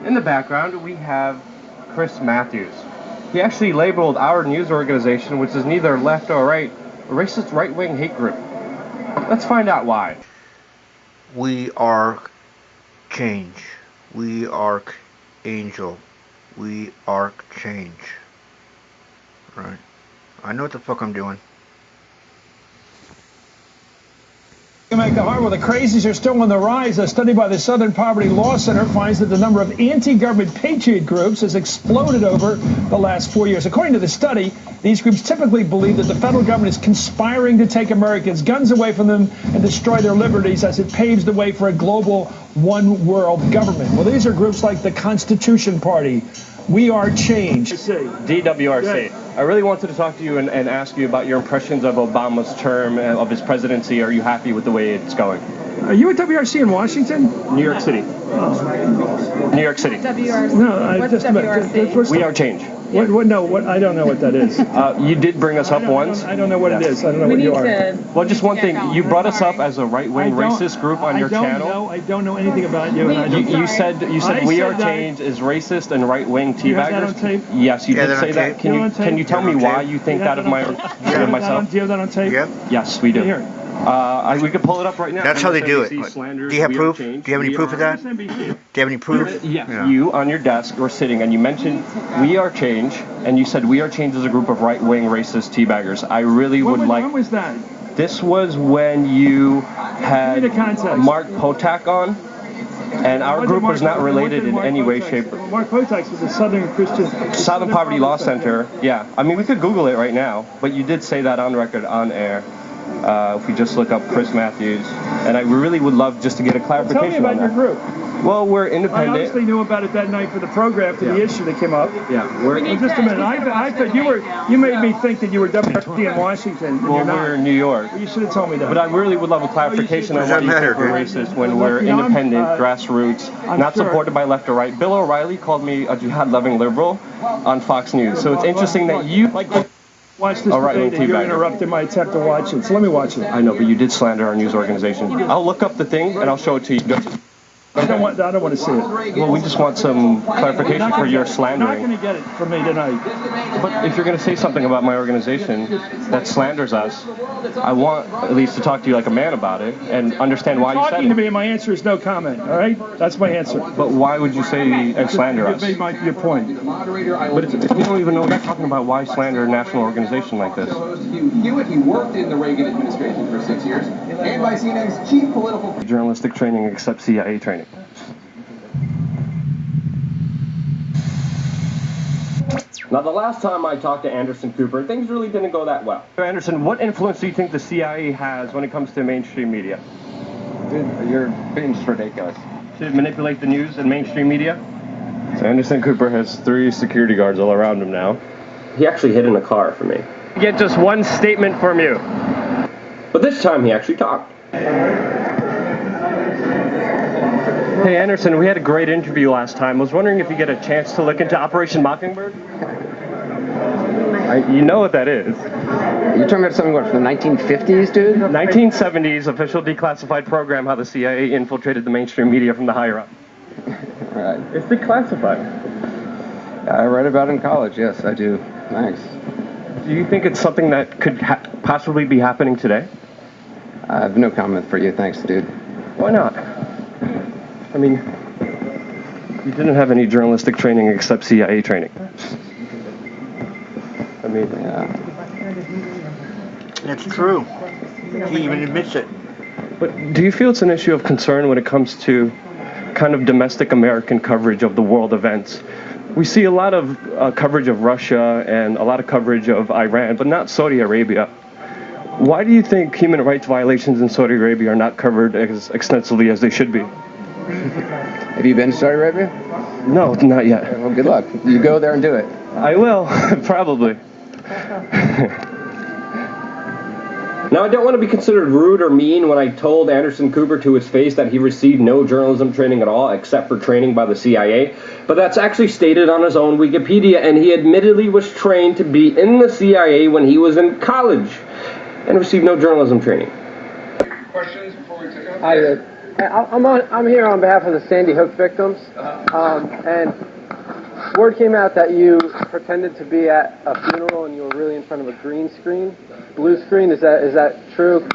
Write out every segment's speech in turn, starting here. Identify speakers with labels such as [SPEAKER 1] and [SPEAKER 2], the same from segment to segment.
[SPEAKER 1] In the background, we have Chris Matthews. He actually labeled our news organization, which is neither left or right, a racist right-wing hate group. Let's find out why.
[SPEAKER 2] We are change. We are angel. We are change. Right. I know what the fuck I'm doing.
[SPEAKER 3] Make the heart. Well, the crazies are still on the rise. A study by the Southern Poverty Law Center finds that the number of anti-government patriot groups has exploded over the last 4 years. According to the study, these groups typically believe that the federal government is conspiring to take Americans' guns away from them and destroy their liberties as it paves the way for a global one-world government. Well, these are groups like the Constitution Party, We Are Change.
[SPEAKER 1] DWRC. I really wanted to talk to you and ask you about your impressions of Obama's term, of his presidency. Are you happy with the way it's going?
[SPEAKER 3] Are you at WRC in Washington?
[SPEAKER 1] New York City. New York City.
[SPEAKER 4] WRC.
[SPEAKER 3] No,
[SPEAKER 4] What's
[SPEAKER 3] just
[SPEAKER 4] WRC?
[SPEAKER 1] We Are Change.
[SPEAKER 3] What? I don't know what that is.
[SPEAKER 1] You did bring us up once.
[SPEAKER 3] I don't know what it is. I don't know what you are.
[SPEAKER 1] Well, just one thing. You brought us up as a right-wing racist group on your channel.
[SPEAKER 3] I don't know anything about you.
[SPEAKER 1] You said We Are Change is racist and right-wing teabaggers.
[SPEAKER 3] You have that on tape?
[SPEAKER 1] Yes, you did say that. Can you tell me why you think that of myself?
[SPEAKER 3] Do you have that on tape?
[SPEAKER 2] Yep.
[SPEAKER 1] Yes, we do.
[SPEAKER 3] Here.
[SPEAKER 1] We could pull it up right now.
[SPEAKER 2] That's how they do it.
[SPEAKER 1] Slanders,
[SPEAKER 2] Do you have
[SPEAKER 1] We Are
[SPEAKER 2] proof?
[SPEAKER 1] Change,
[SPEAKER 2] Do you have any
[SPEAKER 1] We
[SPEAKER 2] proof
[SPEAKER 1] Are-
[SPEAKER 2] of that? Do you have any proof?
[SPEAKER 1] Yes.
[SPEAKER 2] Yeah.
[SPEAKER 1] You on your desk were sitting and you mentioned We Are Change, and you said We Are Change is a group of right-wing racist teabaggers. I really would like.
[SPEAKER 3] When was that?
[SPEAKER 1] This was when you had
[SPEAKER 3] Give me the context.
[SPEAKER 1] Mark Potak on, and our group was not related in any way, shape, or
[SPEAKER 3] Mark Potak was the Southern Christian.
[SPEAKER 1] Southern Poverty Law Center. Yeah, I mean we could Google it right now, but you did say that on record, on air. If we just look up Chris Matthews, and I really would love just to get a clarification
[SPEAKER 3] Tell me about
[SPEAKER 1] on
[SPEAKER 3] your
[SPEAKER 1] that.
[SPEAKER 3] group.
[SPEAKER 1] Well, we're
[SPEAKER 3] I
[SPEAKER 1] independent.
[SPEAKER 3] obviously knew about it that night for the program, for the issue that came up.
[SPEAKER 1] Yeah, we're.
[SPEAKER 3] Well, just a minute. I thought you made me think that you were WRC in Washington. And
[SPEAKER 1] Well,
[SPEAKER 3] you're not.
[SPEAKER 1] we're in New York.
[SPEAKER 3] You should have told me that.
[SPEAKER 1] But I really would love a clarification on why you think we're racist when we're
[SPEAKER 3] You know, I'm,
[SPEAKER 1] independent, grassroots,
[SPEAKER 3] I'm
[SPEAKER 1] not
[SPEAKER 3] sure.
[SPEAKER 1] supported by left or right. Bill O'Reilly called me a jihad-loving liberal on Fox News. So it's interesting that you
[SPEAKER 3] Watch this
[SPEAKER 1] right-wing
[SPEAKER 3] debate and you
[SPEAKER 1] teabagger.
[SPEAKER 3] interrupted my attempt to watch it. So let me watch it.
[SPEAKER 1] I know, but you did slander our news organization. I'll look up the thing and I'll show it to you.
[SPEAKER 3] I don't want to see it.
[SPEAKER 1] Well, we just want some clarification for your
[SPEAKER 3] You're not
[SPEAKER 1] slandering.
[SPEAKER 3] going to get it from me tonight.
[SPEAKER 1] But if you're going to say something about my organization that slanders us, I want at least to talk to you like a man about it and understand why you said
[SPEAKER 3] Talking to
[SPEAKER 1] it.
[SPEAKER 3] me and my answer is no comment. All right? That's my answer.
[SPEAKER 1] But why would you say and slander us?
[SPEAKER 3] You made your point.
[SPEAKER 1] But you don't even know what you're talking about. Why slander a national organization like this?
[SPEAKER 5] Hewitt, he worked in the Reagan administration for 6 years, and by CNN's chief political...
[SPEAKER 1] Journalistic training except CIA training. Now, the last time I talked to Anderson Cooper, things really didn't go that well. Anderson, what influence do you think the CIA has when it comes to mainstream media?
[SPEAKER 6] Dude, you're being just ridiculous.
[SPEAKER 1] To manipulate the news and mainstream media? So Anderson Cooper has 3 security guards all around him now. He actually hid in a car for me. Get just one statement from you. But this time he actually talked. Hey Anderson, we had a great interview last time. I was wondering if you get a chance to look into Operation Mockingbird? You know what that is.
[SPEAKER 6] You're talking about something, what, from the 1950s, dude?
[SPEAKER 1] 1970s official declassified program, how the CIA infiltrated the mainstream media from the higher up.
[SPEAKER 6] Right.
[SPEAKER 1] It's declassified.
[SPEAKER 6] I read about it in college, yes, I do. Thanks.
[SPEAKER 1] Do you think it's something that could possibly be happening today?
[SPEAKER 6] I have no comment for you, thanks, dude.
[SPEAKER 1] Why not? I mean, you didn't have any journalistic training except CIA training. I mean,
[SPEAKER 6] Yeah.
[SPEAKER 2] That's true. He even admits it.
[SPEAKER 1] but do you feel it's an issue of concern when it comes to kind of domestic American coverage of the world events? We see a lot of coverage of Russia and a lot of coverage of Iran, but not Saudi Arabia. Why do you think human rights violations in Saudi Arabia are not covered as extensively as they should be?
[SPEAKER 6] Have you been to Saudi Arabia?
[SPEAKER 1] No, not yet.
[SPEAKER 6] Well, good luck. You go there and do it.
[SPEAKER 1] I will, probably. Now, I don't want to be considered rude or mean when I told Anderson Cooper to his face that he received no journalism training at all except for training by the CIA, but that's actually stated on his own Wikipedia, and he admittedly was trained to be in the CIA when he was in college and received no journalism training.
[SPEAKER 5] Questions before we take off?
[SPEAKER 7] Hi,
[SPEAKER 4] I'm here on behalf of the Sandy Hook victims, and word came out that you pretended to be at a funeral and you were really in front of a green screen, blue screen. Is that true?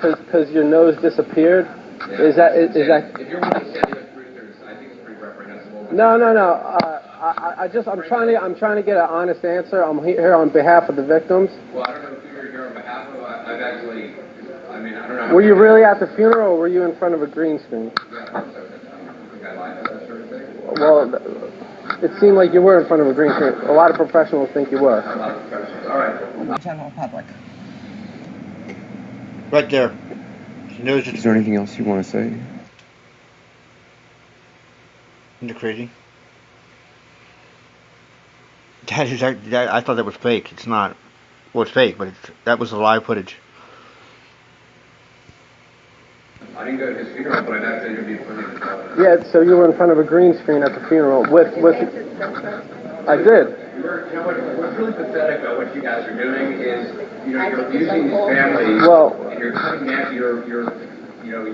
[SPEAKER 4] Because your nose disappeared. Is that?
[SPEAKER 5] If you're one of the Sandy Hook truthers, I think it's pretty reprehensible.
[SPEAKER 4] No. I'm trying to get an honest answer. I'm here on behalf of the victims.
[SPEAKER 5] Well, I don't know who you're here on behalf of. I've actually, I don't know.
[SPEAKER 4] Were you really at the funeral, or were you in front of a green screen?
[SPEAKER 5] Yeah, I think I lied about that sort of thing.
[SPEAKER 4] Well, it seemed like you were in front of a green screen. A lot of professionals think you were.
[SPEAKER 5] A lot of professionals. All right.
[SPEAKER 7] General public.
[SPEAKER 2] Right there.
[SPEAKER 6] Is there anything else you want to say?
[SPEAKER 2] Isn't it crazy? I thought that was fake. It's not. Well, it's fake, but that was the live footage.
[SPEAKER 5] I didn't go to his funeral, but I've actually interviewed plenty of people.
[SPEAKER 4] Yeah, so you were in front of a green screen at the funeral with. I did.
[SPEAKER 5] What's really pathetic about what you guys are doing is, you're abusing these families.
[SPEAKER 4] Well,
[SPEAKER 5] and you're cutting down.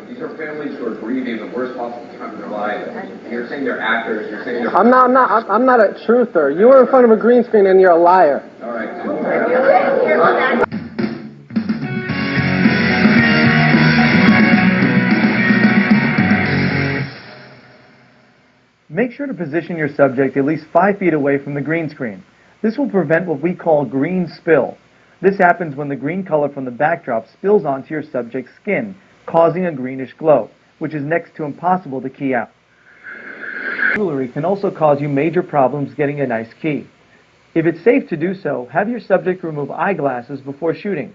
[SPEAKER 5] These are families who are grieving the worst possible time of their life. And you're saying they're actors. You're saying they're.
[SPEAKER 4] I'm not a truther. You were in front of a green screen and you're a liar.
[SPEAKER 5] All right.
[SPEAKER 8] Make sure to position your subject at least 5 feet away from the green screen. This will prevent what we call green spill. This happens when the green color from the backdrop spills onto your subject's skin, causing a greenish glow, which is next to impossible to key out. Jewelry can also cause you major problems getting a nice key. If it's safe to do so, have your subject remove eyeglasses before shooting.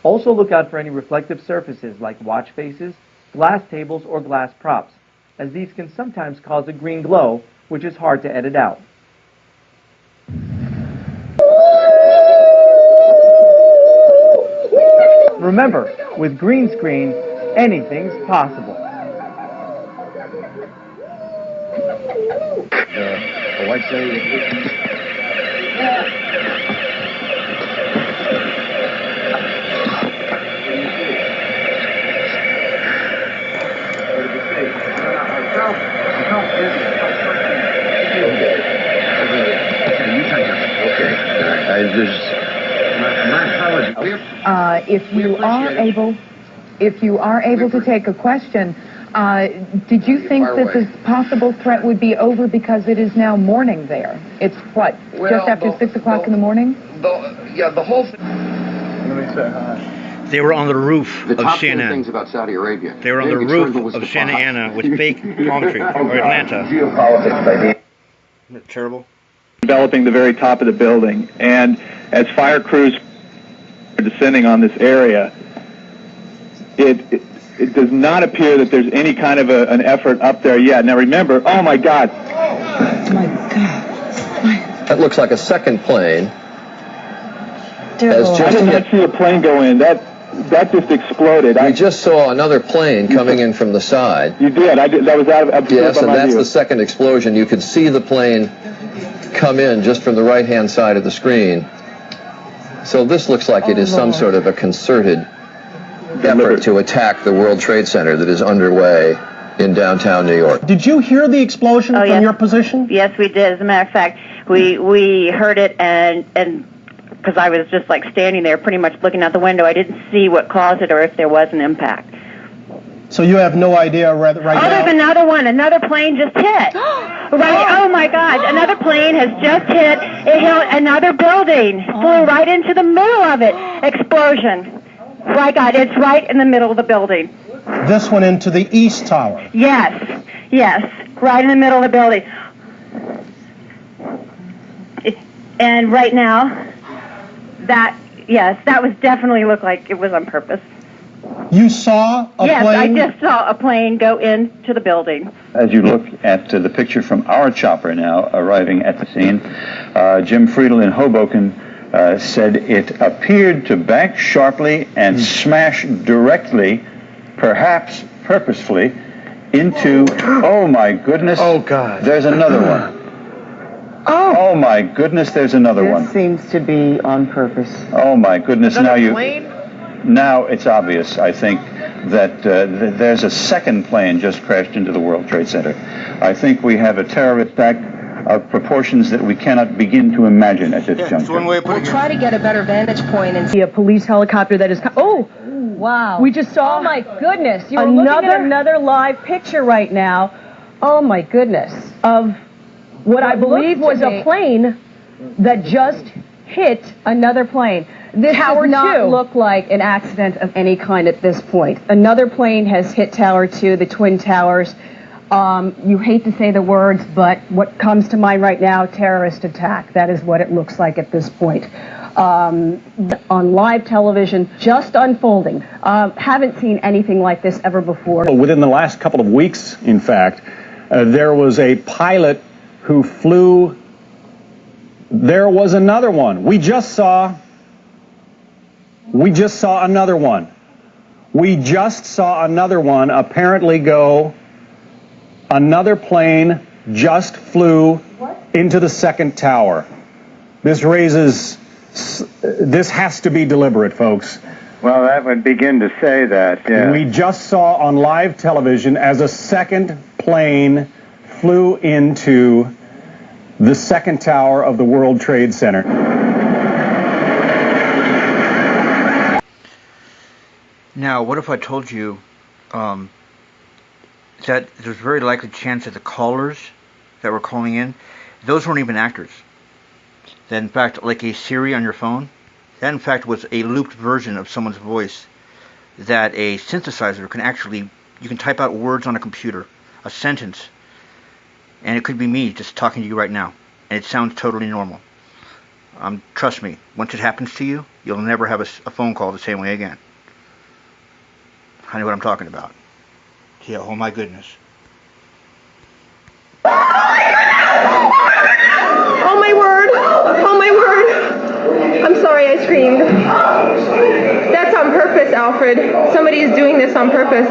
[SPEAKER 8] Also look out for any reflective surfaces like watch faces, glass tables, or glass props, as these can sometimes cause a green glow, which is hard to edit out. Remember, with green screen, anything's possible.
[SPEAKER 6] The white say.
[SPEAKER 7] If you are able to take a question, did you think that this possible threat would be over because it is now morning there? It's what, just after 6 o'clock in the morning?
[SPEAKER 6] The whole thing.
[SPEAKER 3] Let me say hi.
[SPEAKER 2] They were on the roof
[SPEAKER 9] The
[SPEAKER 2] of
[SPEAKER 9] top 10
[SPEAKER 2] CNN.
[SPEAKER 9] things about Saudi Arabia.
[SPEAKER 2] They were on the roof of Santa Ana with fake palm trees, or Atlanta.
[SPEAKER 9] Geopolitics.
[SPEAKER 2] Isn't it terrible?
[SPEAKER 10] Developing the very top of the building, and as fire crews are descending on this area, it does not appear that there's any kind of an effort up there yet. Now remember, oh my God.
[SPEAKER 7] My God.
[SPEAKER 9] That looks like a second plane.
[SPEAKER 10] I did not see a plane go in. That just exploded.
[SPEAKER 9] We just saw another plane coming in from the side.
[SPEAKER 10] You did. That was out of
[SPEAKER 9] Yes, and that's the second explosion. You could see the plane come in just from the right-hand side of the screen. So this looks like it is some sort of a concerted effort to attack the World Trade Center that is underway in downtown New York.
[SPEAKER 11] Did you hear the explosion from your position?
[SPEAKER 12] Yes, we did. As a matter of fact, we heard it, and because I was just like standing there pretty much looking out the window, I didn't see what caused it or if there was an impact.
[SPEAKER 11] So you have no idea right now?
[SPEAKER 12] There's another one. Another plane just hit. Right. Oh, my God. Another plane has just hit. It hit another building. Flew right into the middle of it. Explosion. My God, it's right in the middle of the building.
[SPEAKER 11] This one into the East Tower?
[SPEAKER 12] Yes. Right in the middle of the building. And right now, that was definitely looked like it was on purpose.
[SPEAKER 11] You saw a plane?
[SPEAKER 12] Yes, I just saw a plane go into the building.
[SPEAKER 13] As you look at the picture from our chopper now arriving at the scene, Jim Friedel in Hoboken said it appeared to bank sharply and smash directly, perhaps purposefully, into, oh my goodness,
[SPEAKER 6] Oh, God.
[SPEAKER 13] there's another one. Oh my goodness, there's another one.
[SPEAKER 7] This seems to be on purpose.
[SPEAKER 13] Oh my goodness, now it's obvious, I think. that there's a second plane just crashed into the World Trade Center. I think we have a terrorist attack of proportions that we cannot begin to imagine at this juncture.
[SPEAKER 14] We'll try to get a better vantage point and see
[SPEAKER 15] a police helicopter that is... Oh! Wow. We just saw...
[SPEAKER 14] Oh, my goodness. You're
[SPEAKER 15] looking at another live picture right now. Oh, my goodness. Of what I believe was a plane that just hit another plane. This Tower does not look like an accident of any kind at this point. Another plane has hit Tower 2, the Twin Towers. You hate to say the words, but what comes to mind right now, terrorist attack. That is what it looks like at this point. On live television, just unfolding. Haven't seen anything like this ever before.
[SPEAKER 16] Within the last couple of weeks, in fact, there was a pilot who flew. There was another one. We just saw another one. We just saw another one apparently go. Another plane just flew into the second tower. This has to be deliberate, folks.
[SPEAKER 13] Well, that would begin to say that, yeah.
[SPEAKER 16] We just saw on live television as a second plane flew into the second tower of the World Trade Center.
[SPEAKER 2] Now, what if I told you that there's a very likely chance that the callers that were calling in, those weren't even actors. That in fact, like a Siri on your phone, that in fact was a looped version of someone's voice that a synthesizer can actually, you can type out words on a computer, a sentence, and it could be me just talking to you right now, and it sounds totally normal. Trust me, once it happens to you, you'll never have a phone call the same way again. I know what I'm talking about. Yeah, oh my goodness.
[SPEAKER 17] Oh my word! Oh my word! I'm sorry I screamed. That's on purpose, Alfred. Somebody is doing this on purpose.